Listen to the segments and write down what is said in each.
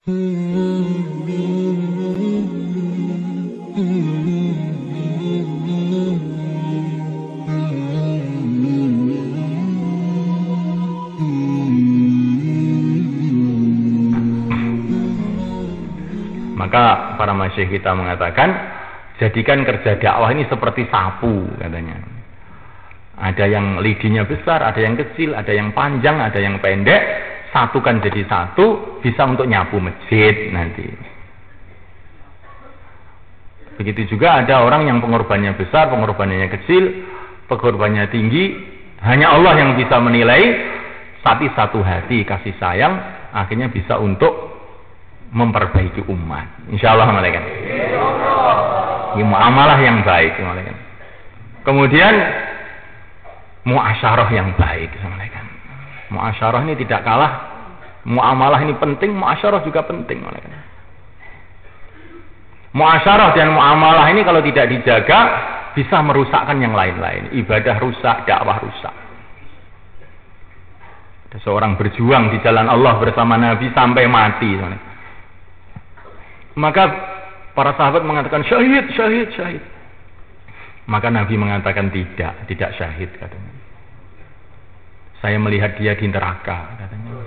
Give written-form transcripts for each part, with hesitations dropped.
Maka para masyayikh kita mengatakan, jadikan kerja dakwah ini seperti sapu katanya. Ada yang lidinya besar, ada yang kecil, ada yang panjang, ada yang pendek. Satukan jadi satu, bisa untuk nyapu masjid nanti. Begitu juga ada orang yang pengorbanannya besar, pengorbanannya kecil, pengorbanannya tinggi. Hanya Allah yang bisa menilai. Tapi satu hati kasih sayang, akhirnya bisa untuk memperbaiki umat. Insyaallah malaikat. Ini muamalah yang baik, malaikat. Kemudian muasyarah yang baik, malaikat. Muasyarah ini tidak kalah. Muamalah ini penting, muasyarah juga penting, malaikat. Muasyarah dan muamalah ini kalau tidak dijaga bisa merusakkan yang lain-lain. Ibadah rusak, dakwah rusak. Ada seorang berjuang di jalan Allah bersama Nabi sampai mati, malaikat. Maka para sahabat mengatakan syahid, syahid, syahid. Maka Nabi mengatakan tidak syahid katanya. Saya melihat dia di neraka katanya.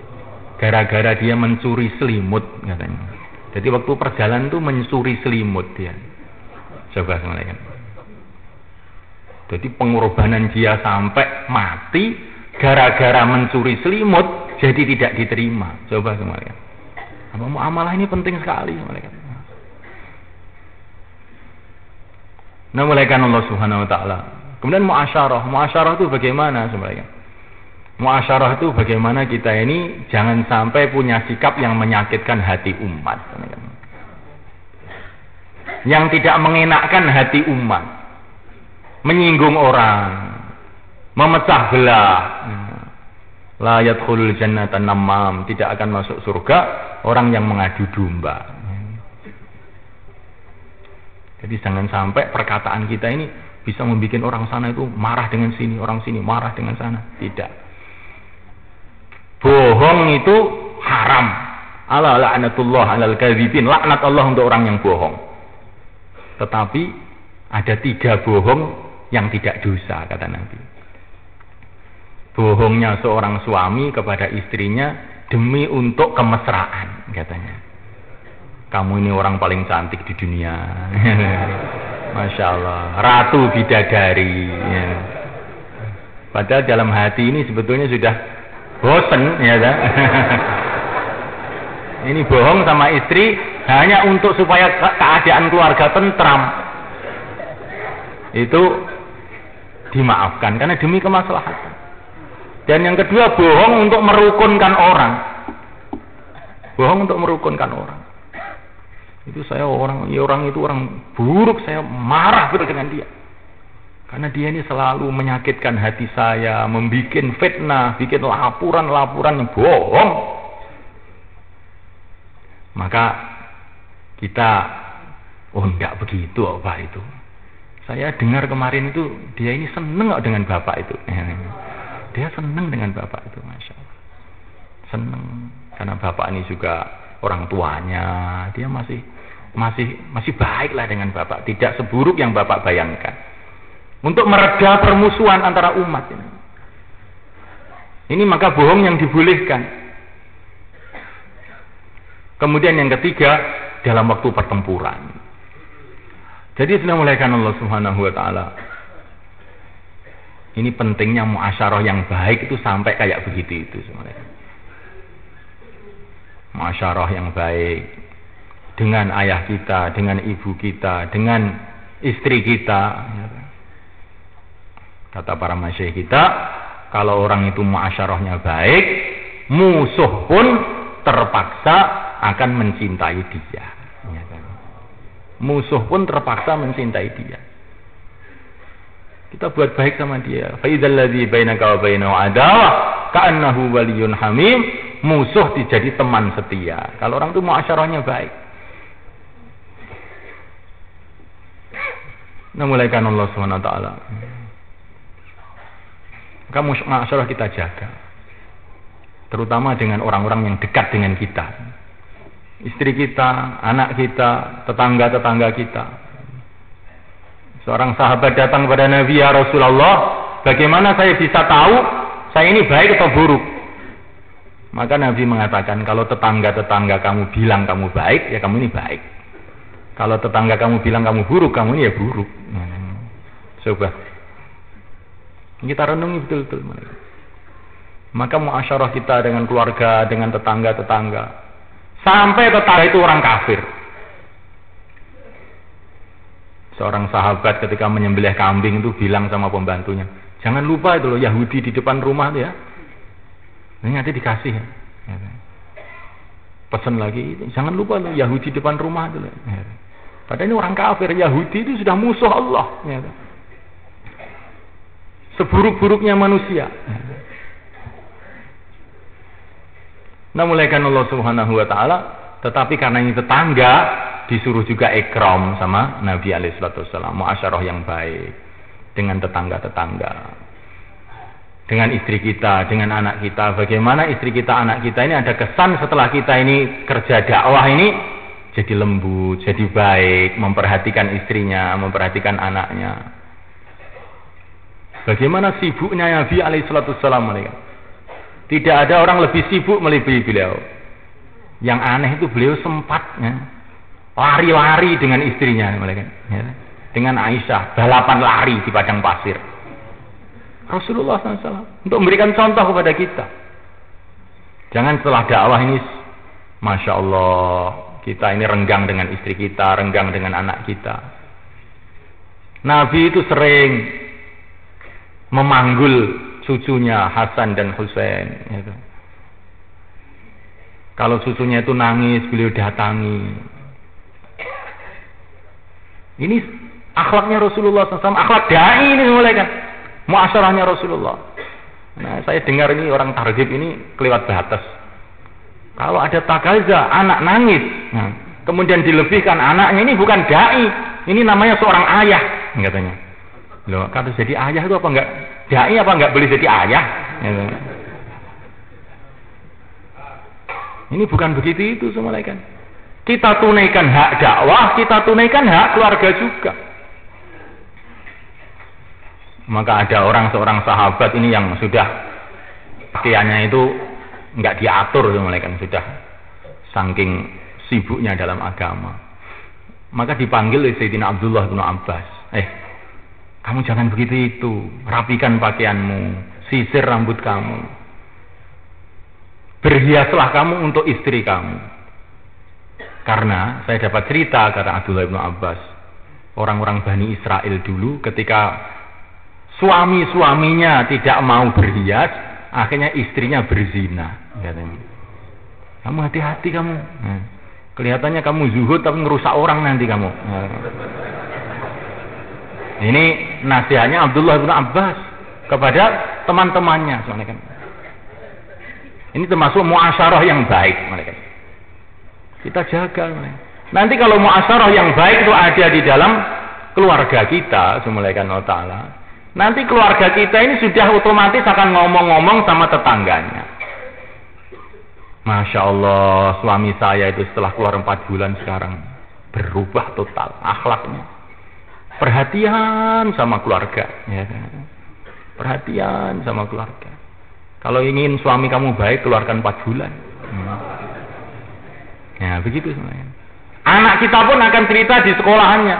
Gara-gara dia mencuri selimut katanya. Jadi waktu perjalanan itu mencuri selimut dia. Coba semuanya. Jadi pengorbanan dia sampai mati gara-gara mencuri selimut jadi tidak diterima. Coba semuanya. Apa muamalah ini penting sekali malaikat. Nah, mulaikan Allah Subhanahu wa taala. Kemudian muasyarah itu bagaimana sebenarnya? Muasyarah itu bagaimana kita ini jangan sampai punya sikap yang menyakitkan hati umat. Yang tidak mengenakkan hati umat. Menyinggung orang, memecah belah. La yadkhulul jannata namam, tidak akan masuk surga orang yang mengadu domba. Jadi jangan sampai perkataan kita ini bisa membuat orang sana itu marah dengan sini, orang sini marah dengan sana. Tidak. Bohong itu haram. Ala la'natullah 'alal kadzibin. Laknat Allah untuk orang yang bohong. Tetapi ada 3 bohong yang tidak dosa kata Nabi. Bohongnya seorang suami kepada istrinya demi untuk kemesraan katanya. Kamu ini orang paling cantik di dunia. Masya Allah. Ratu bidadari. Ya. Padahal dalam hati ini sebetulnya sudah bosen. Ya, kan? Ini bohong sama istri hanya untuk supaya keadaan keluarga tentram. Itu dimaafkan karena demi kemaslahatan. Dan yang kedua bohong untuk merukunkan orang. Bohong untuk merukunkan orang. Itu saya orang itu orang buruk, saya marah betul dengan dia. Karena dia ini selalu menyakitkan hati saya, membuat fitnah, bikin laporan-laporan yang bohong. Maka kita, enggak begitu Pak itu. Saya dengar kemarin itu dia ini seneng dengan bapak itu. Dia seneng dengan bapak itu, masya Allah. Seneng karena bapak ini juga orang tuanya, dia masih baiklah dengan bapak, tidak seburuk yang bapak bayangkan. Untuk mereda permusuhan antara umat ini. Ini maka bohong yang dibolehkan. Kemudian yang ketiga dalam waktu pertempuran. Jadi sudah mulaikan Allah Subhanahu wa taala. Ini pentingnya muasyarah yang baik itu sampai kayak begitu itu sebenarnya. Muasyarah yang baik dengan ayah kita, dengan ibu kita, dengan istri kita. Kata para masyayikh kita, kalau orang itu muasyarahnya baik, musuh pun terpaksa akan mencintai dia. Musuh pun terpaksa mencintai dia. Kita buat baik sama dia. Fa idzal ladzi bainaka wa bainahu adawah ka'annahu waliyyun hamim. Musuh dijadi teman setia. Kalau orang itu muasyarahnya baik. Nah, mulaikan Allah Subhanahu wa taala. Kamu muasyarah kita jaga. Terutama dengan orang-orang yang dekat dengan kita. istri kita, anak kita, tetangga-tetangga kita. Seorang sahabat datang kepada Nabi, ya Rasulullah, bagaimana saya bisa tahu saya ini baik atau buruk? Maka Nabi mengatakan, kalau tetangga-tetangga kamu bilang kamu baik, ya kamu ini baik. Kalau tetangga kamu bilang kamu buruk, kamu ini ya buruk. Coba kita renungi betul-betul. Maka muasyarah kita dengan keluarga, dengan tetangga-tetangga, sampai tetangga itu orang kafir. Seorang sahabat ketika menyembelih kambing itu bilang sama pembantunya, jangan lupa itu loh Yahudi di depan rumah itu ya. Ini nanti dikasih ya. Pesan lagi, jangan lupa loh Yahudi di depan rumah itu loh. Padahal ini orang kafir, Yahudi itu sudah musuh Allah. Seburuk-buruknya manusia. Nah, mulaikan Allah Subhanahu wa taala, tetapi karena ini tetangga, disuruh juga ikram sama Nabi alaihi salatu wasallam, muasyarah yang baik dengan tetangga-tetangga, dengan istri kita, dengan anak kita. Bagaimana istri kita, anak kita ini ada kesan setelah kita ini kerja dakwah ini jadi lembut, jadi baik, memperhatikan istrinya, memperhatikan anaknya. Bagaimana sibuknya Nabi alaihi salatu wasallam. Tidak ada orang lebih sibuk melebihi beliau. Yang aneh itu beliau sempatnya lari-lari dengan istrinya, dengan Aisyah, balapan lari di padang pasir. Rasulullah SAW untuk memberikan contoh kepada kita. Jangan setelah dakwah ini, Masya Allah, kita ini renggang dengan istri kita, renggang dengan anak kita. Nabi itu sering memanggul cucunya Hasan dan Husain. Kalau cucunya itu nangis, beliau datangi. Ini akhlaknya Rasulullah SAW, akhlak dai ini mulai kan, muasyarahnya Rasulullah. Nah, saya dengar ini orang targhib ini kelewat batas. Kalau ada takaza, anak nangis, nah, kemudian dilebihkan anaknya, ini bukan dai, ini namanya seorang ayah, katanya. Loh, kalau jadi ayah itu apa enggak dai, apa enggak boleh jadi ayah? Gitu. Ini bukan begitu itu semua kan. Kita tunaikan hak dakwah, kita tunaikan hak keluarga juga. Maka ada seorang sahabat ini yang sudah pakaiannya itu enggak diatur kan, sudah saking sibuknya dalam agama. Maka dipanggil oleh Sayyidina Abdullah bin Abbas. Kamu jangan begitu itu, rapikan pakaianmu, sisir rambut kamu, berhiaslah kamu untuk istri kamu. Karena saya dapat cerita, kata Abdullah bin Abbas, orang-orang Bani Israel dulu ketika suami-suaminya tidak mau berhias, akhirnya istrinya berzina. Kamu hati-hati kamu, kelihatannya kamu zuhud tapi ngerusak orang nanti kamu. Ini nasihatnya Abdullah bin Abbas kepada teman-temannya. Ini termasuk muasyarah yang baik. Kita jaga. Nanti kalau muasyarah yang baik itu ada di dalam keluarga kita, Subhanahu wa ta'ala, nanti keluarga kita ini sudah otomatis akan ngomong-ngomong sama tetangganya. Masya Allah, suami saya itu setelah keluar 4 bulan sekarang berubah total akhlaknya. Perhatian sama keluarga, ya. Perhatian sama keluarga. Kalau ingin suami kamu baik, keluarkan 4 bulan. Ya, begitu sebenarnya. Anak kita pun akan cerita di sekolahannya.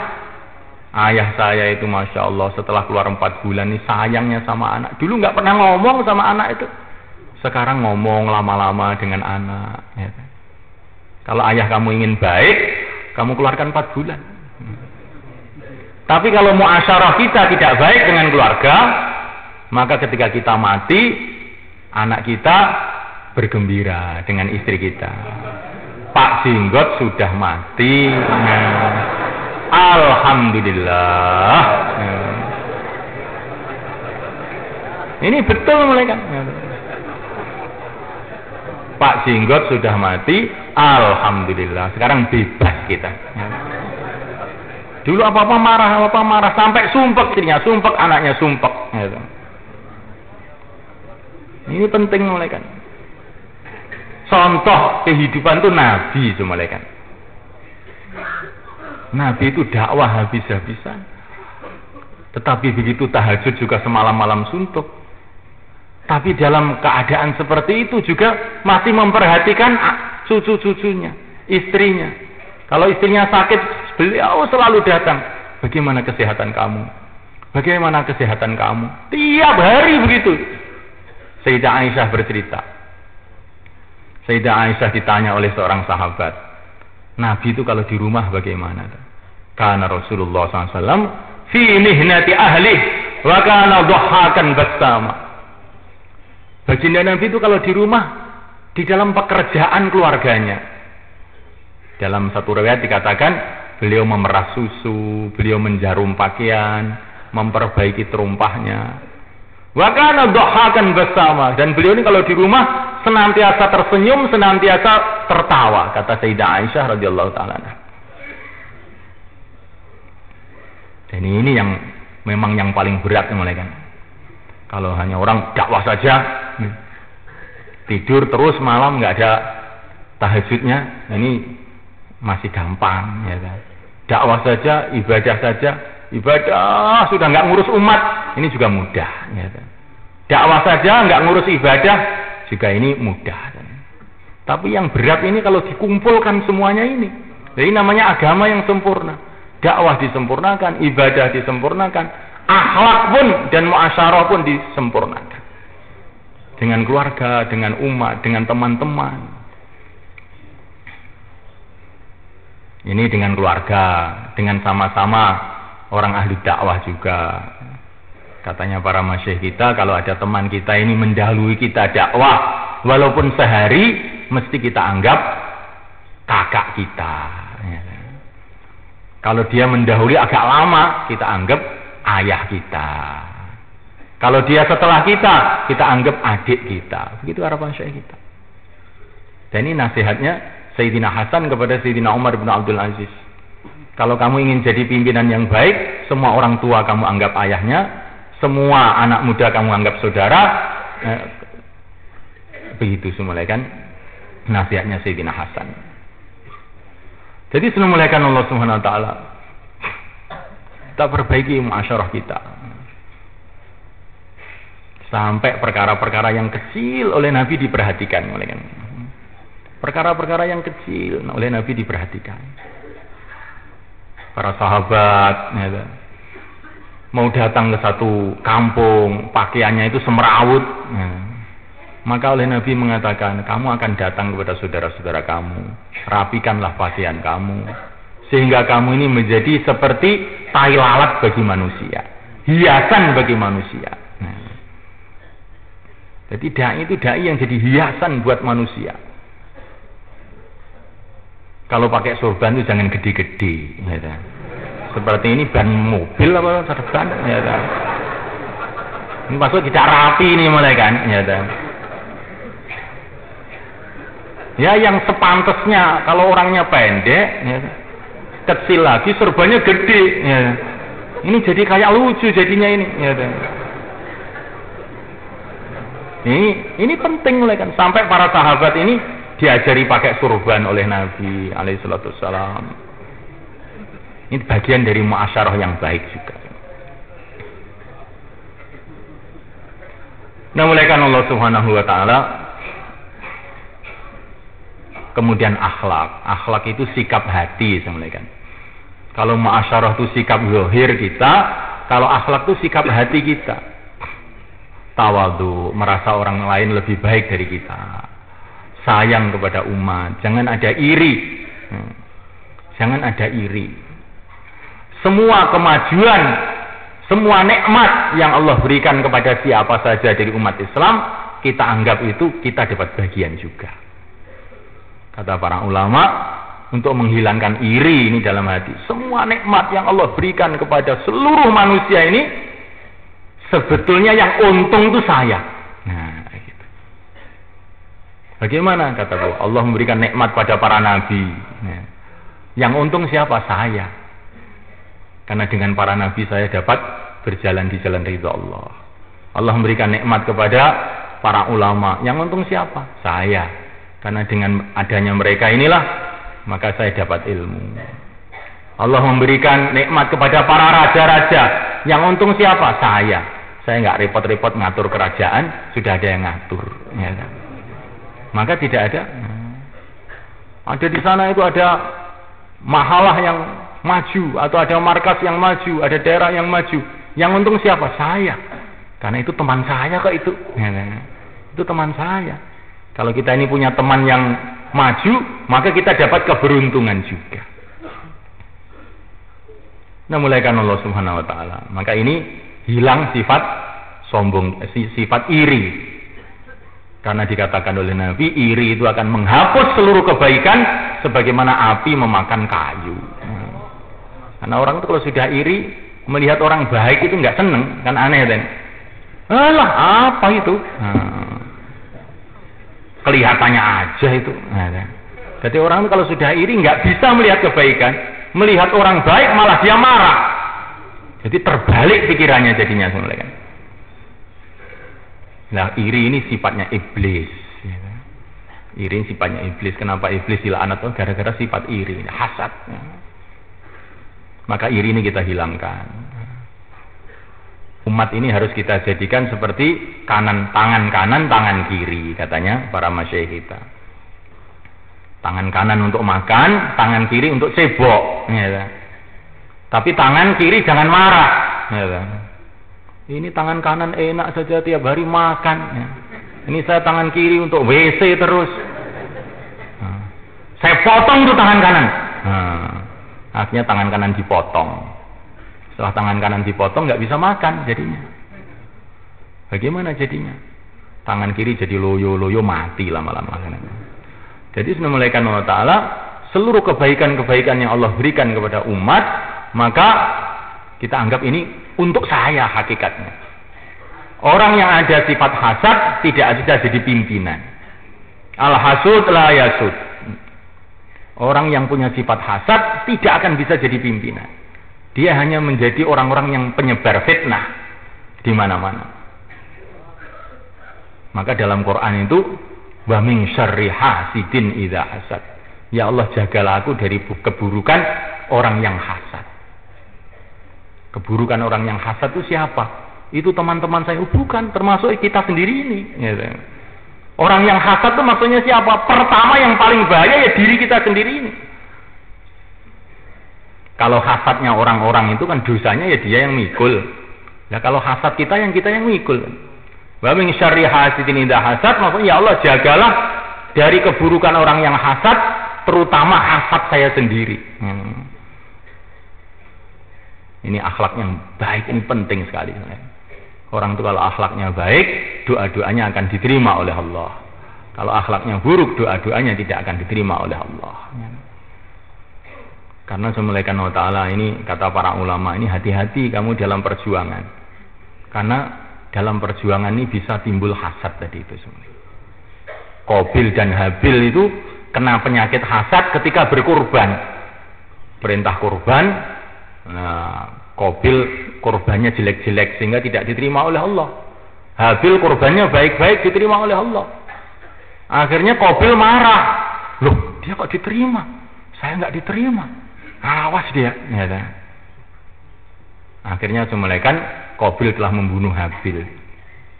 Ayah saya itu Masya Allah setelah keluar 4 bulan ini sayangnya sama anak. Dulu nggak pernah ngomong sama anak itu. Sekarang ngomong lama-lama dengan anak. Ya. Kalau ayah kamu ingin baik, kamu keluarkan 4 bulan. Tapi kalau muasyarah kita tidak baik dengan keluarga, maka ketika kita mati, anak kita bergembira dengan istri kita. Pak Jenggot sudah mati. Alhamdulillah. Ini betul mulai kan. Pak Jenggot sudah mati. Alhamdulillah. Sekarang bebas kita. Dulu apa-apa marah sampai sumpek istrinya, sumpek anaknya, sumpek. Ini penting mulai kan. contoh kehidupan itu Nabi semalekan. Nabi itu dakwah habis-habisan. Tetapi begitu tahajud juga semalam-malam suntuk. Tapi dalam keadaan seperti itu juga masih memperhatikan cucu-cucunya, istrinya. Kalau istrinya sakit, beliau selalu datang. Bagaimana kesehatan kamu? Bagaimana kesehatan kamu? Tiap hari begitu. Sayyidah Aisyah bercerita. Sayyidah Aisyah ditanya oleh seorang sahabat, Nabi itu kalau di rumah bagaimana? Karena Rasulullah SAW fi mihnati ahli wa kana dhahakan bersama. Baginda Nabi itu kalau di rumah, di dalam pekerjaan keluarganya. Dalam satu riwayat dikatakan beliau memerah susu, beliau menjarum pakaian, memperbaiki terumpahnya. Wa kana dhahakan bersama, dan beliau ini kalau di rumah senantiasa tersenyum, senantiasa tertawa, kata Sayyidah Aisyah radhiyallahu taala. Dan ini yang memang yang paling berat mulai kan. Kalau hanya orang dakwah saja, tidur terus malam nggak ada tahajudnya, ini masih gampang, ya kan. Dakwah saja, ibadah sudah nggak ngurus umat, ini juga mudah, ya kan. Dakwah saja nggak ngurus ibadah, juga ini mudah. Kan. Tapi yang berat ini kalau dikumpulkan semuanya ini, jadi namanya agama yang sempurna. Dakwah disempurnakan, ibadah disempurnakan, akhlak pun dan muasyarah pun disempurnakan. Dengan keluarga, dengan umat, dengan teman-teman. Ini dengan keluarga, dengan sama-sama orang ahli dakwah juga. Katanya para masyayikh kita, kalau ada teman kita ini mendahului kita dakwah, walaupun sehari, mesti kita anggap kakak kita. Kalau dia mendahului agak lama, kita anggap ayah kita. Kalau dia setelah kita anggap adik kita. Begitu harapan syekh kita. Dan ini nasihatnya Sayyidina Hasan kepada Sayyidina Umar bin Abdul Aziz. Kalau kamu ingin jadi pimpinan yang baik, semua orang tua kamu anggap ayahnya, semua anak muda kamu anggap saudara. Begitu semua kan nasihatnya Sayyidina Hasan. Jadi sebelum memuliakan Allah Subhanahu wa taala, kita perbaiki muasyarah kita. Sampai perkara-perkara yang kecil oleh Nabi diperhatikan, perkara-perkara yang kecil oleh Nabi diperhatikan. Para sahabat ya, mau datang ke satu kampung, pakaiannya itu semrawut. Ya. Maka oleh Nabi mengatakan, kamu akan datang kepada saudara-saudara kamu, rapikanlah pakaian kamu, sehingga kamu ini menjadi seperti tai lalat bagi manusia, hiasan bagi manusia. Nah, jadi dai itu dai yang jadi hiasan buat manusia. Kalau pakai sorban itu jangan gede-gede, ya, seperti ini ban mobil apa sorban, ya, ini maksud tidak rapi ini mulai kan, ya. Ya yang sepantasnya, kalau orangnya pendek, ya, kecil lagi, serbannya gede. Ya. Ini jadi kayak lucu jadinya ini. Ya. Ini penting mulai kan. Sampai para sahabat ini diajari pakai surban oleh Nabi alaihissalam. Ini bagian dari muasyarah yang baik juga. Nah, mulai kan Allah Subhanahu wa taala. Kemudian akhlak itu sikap hati sebenarnya kan. Kalau muasyarah itu sikap zahir kita, kalau akhlak itu sikap hati kita. Tawadhu, merasa orang lain lebih baik dari kita. Sayang kepada umat, jangan ada iri. Jangan ada iri. Semua kemajuan, semua nikmat yang Allah berikan kepada siapa saja dari umat Islam, kita anggap itu kita dapat bagian juga. Kata para ulama, untuk menghilangkan iri ini dalam hati, semua nikmat yang Allah berikan kepada seluruh manusia ini, sebetulnya yang untung itu saya. Nah, gitu. Bagaimana kataku? Allah memberikan nikmat pada para nabi. Nah, yang untung siapa? Saya. Karena dengan para nabi saya dapat berjalan di jalan ridha Allah. Allah memberikan nikmat kepada para ulama. Yang untung siapa? Saya. Karena dengan adanya mereka inilah maka saya dapat ilmu. Allah memberikan nikmat kepada para raja-raja. Yang untung siapa? Saya nggak repot-repot ngatur kerajaan, sudah ada yang ngatur, ya kan? Maka tidak ada. Ada di sana itu ada mahalah yang maju, atau ada markas yang maju, ada daerah yang maju. Yang untung siapa? Saya. Karena itu teman saya kok itu. Ya, itu teman saya. Kalau kita ini punya teman yang maju, maka kita dapat keberuntungan juga. Nah, mulaikan Allah Subhanahu wa taala. Maka ini hilang sifat sombong, sifat iri. Karena dikatakan oleh Nabi, iri itu akan menghapus seluruh kebaikan sebagaimana api memakan kayu. Karena orang itu kalau sudah iri, melihat orang baik itu nggak seneng, kan aneh kan? Alah, apa itu? Kelihatannya aja itu. Jadi orang itu kalau sudah iri nggak bisa melihat kebaikan, melihat orang baik malah dia marah. Jadi terbalik pikirannya jadinya sebenarnya. Nah, iri ini sifatnya iblis. Iri sifatnya iblis. Kenapa iblis dilaknat? Gara-gara sifat iri, hasad. Maka iri ini kita hilangkan. Umat ini harus kita jadikan seperti tangan kanan, tangan kiri, katanya para masyayikh kita. Tangan kanan untuk makan, tangan kiri untuk cebok. Ya. Tapi tangan kiri jangan marah. Ya. Ini tangan kanan enak saja tiap hari makan. Ya. Ini saya tangan kiri untuk WC terus. Saya potong tuh tangan kanan. Akhirnya tangan kanan dipotong. Setelah tangan kanan dipotong nggak bisa makan jadinya. Bagaimana jadinya? Tangan kiri jadi loyo-loyo, mati lama-lama. Jadi sebenarnya Allah Ta'ala seluruh kebaikan-kebaikan yang Allah berikan kepada umat, maka kita anggap ini untuk saya hakikatnya. Orang yang ada sifat hasad tidak bisa jadi pimpinan. Al-hasud la yasud. Orang yang punya sifat hasad tidak akan bisa jadi pimpinan. Dia hanya menjadi orang-orang yang penyebar fitnah di mana-mana. Maka dalam Quran itu, wa min syarri hasidin idza hasad. Ya Allah, jagalah aku dari keburukan orang yang hasad. Keburukan orang yang hasad itu siapa? Itu teman-teman saya. Bukan, termasuk kita sendiri ini. Orang yang hasad itu maksudnya siapa? Pertama yang paling bahaya ya diri kita sendiri ini. Kalau hasadnya orang-orang itu kan dosanya ya dia yang mikul. Nah kalau hasad kita yang mikul. Wa min syarri hasidin idza hasad, maksudnya ya Allah jagalah dari keburukan orang yang hasad, terutama hasad saya sendiri. Ini akhlak yang baik, ini penting sekali. Orang itu kalau akhlaknya baik, doa-doanya akan diterima oleh Allah. Kalau akhlaknya buruk, doa-doanya tidak akan diterima oleh Allah. Karena semelaikan Allah Ta'ala ini, kata para ulama ini, hati-hati kamu dalam perjuangan. Karena dalam perjuangan ini bisa timbul hasad tadi itu sebenarnya. Qabil dan Habil itu kena penyakit hasad ketika berkurban. Perintah kurban, nah, Qabil kurbannya jelek-jelek sehingga tidak diterima oleh Allah. Habil kurbannya baik-baik diterima oleh Allah. Akhirnya Qabil marah. Loh, dia kok diterima? Saya nggak diterima. Awas dia. Ya, akhirnya semulaikan Qabil telah membunuh Habil.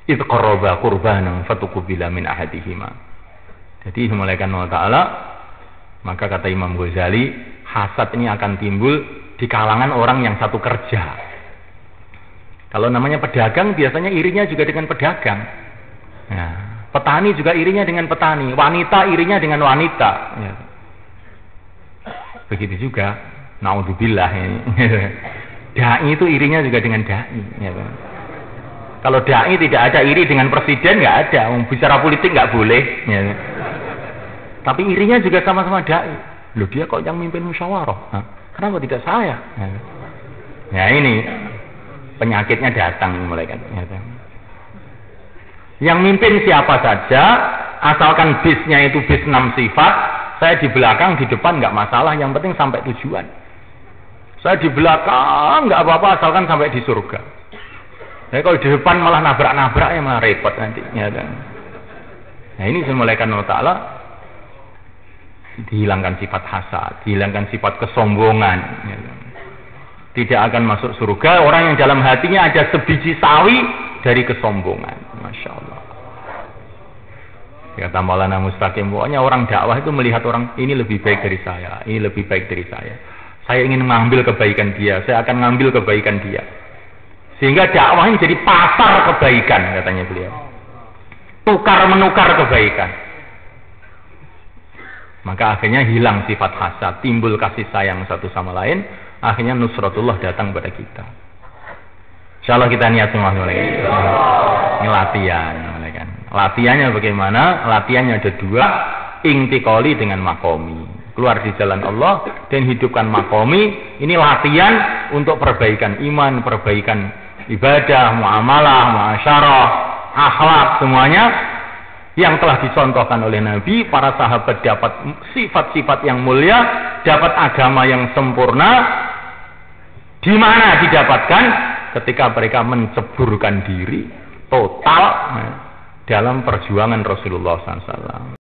Idh qarraba qurbanan fatuqbila min ahadihima. Jadi semulaikan Allah Ta'ala, maka kata Imam Ghazali, hasad ini akan timbul di kalangan orang yang satu kerja. Kalau namanya pedagang, biasanya irinya juga dengan pedagang. Ya. Petani juga irinya dengan petani. Wanita irinya dengan wanita. Ya. Begitu juga, naudzubillah ini. Dai itu irinya juga dengan dai. Ya. Kalau dai tidak ada iri dengan presiden, nggak ada. Bicara politik nggak boleh. Ya. Tapi irinya juga sama-sama dai. Loh dia kok yang mimpin musyawarah? Hah? Kenapa tidak saya? Ya ini penyakitnya datang mulai kan. Yang mimpin siapa saja, asalkan bisnya itu bis 6 sifat, saya di belakang, di depan nggak masalah, yang penting sampai tujuan. Saya di belakang nggak apa-apa, asalkan sampai di surga. Jadi kalau di depan malah nabrak-nabrak ya malah repot nanti. Ya, nah ini semulaikan Allah Ta'ala, dihilangkan sifat hasad, dihilangkan sifat kesombongan. Tidak akan masuk surga orang yang dalam hatinya ada sebiji sawi dari kesombongan. Masya Allah. Kata Maulana Mustaqim, pokoknya orang dakwah itu melihat orang ini lebih baik dari saya, ini lebih baik dari saya. Saya ingin mengambil kebaikan dia, saya akan mengambil kebaikan dia. Sehingga dakwah ini menjadi pasar kebaikan, katanya beliau. Tukar menukar kebaikan. Maka akhirnya hilang sifat hasad, timbul kasih sayang satu sama lain. Akhirnya nusratullah datang pada kita. Insyaallah kita niat semua mulai. Ini latihan, kan. Latihannya bagaimana? Latihannya ada dua, intikoli dengan makomi. Keluar di jalan Allah dan hidupkan makomi. Ini latihan untuk perbaikan iman, perbaikan ibadah, muamalah, muasyarah, akhlak, semuanya yang telah dicontohkan oleh Nabi. Para sahabat dapat sifat-sifat yang mulia, dapat agama yang sempurna. Di mana didapatkan? Ketika mereka menceburkan diri total dalam perjuangan Rasulullah SAW.